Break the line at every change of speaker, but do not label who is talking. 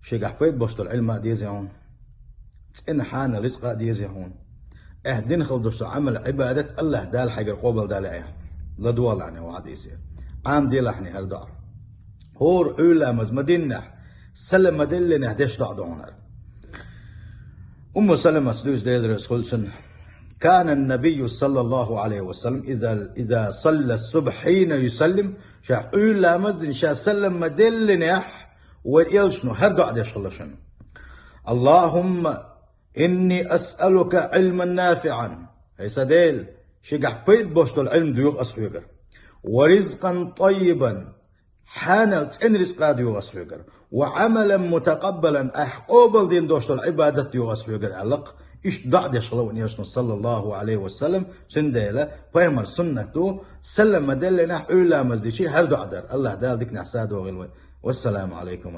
شيخ بيت بوشت العلم ديزي هون إن حان رزق ديزي هون اهدين خلدوش عمل عبادة الله دال حق القبل دال ايه لا دوال يعني وعد يصير عام دي لحني هالدار هور علا مدينة سلم مدلنا هديش دعونا سلمة سدوس ديدرس خلصن كان النبي صلى الله عليه وسلم إذا صلى الصبح حين يسلم شاح علا مزدن شا سلم مدلنا ويلشنو هرقع ديش خلصن اللهم إني أسألك علما نافعا هي سديل شجع بيت بوشتو العلم ديوغ أسحوغر ورزقا طيبا حانا تن رزقا ديوغ أسحوغر وعملا متقبلا أحقوبل دين دوشتو العبادة ديوغ أسحوغر علق إيش دعد يشلون يشنو صلى الله عليه وسلم سنديلا فيمر سنته سلم مدلنا حولا مزدشي هر دعدر الله دال ديك نحساد وغلوي والسلام عليكم